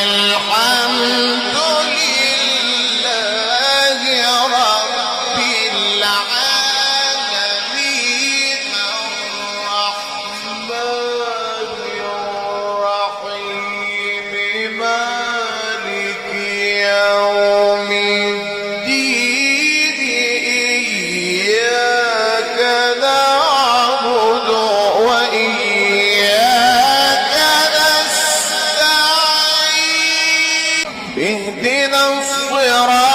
الحمد لله رب العالمين الرحمن الرحيم مالك يوم الدين إياك نعبد وإياك نستعين اهدنا الصراط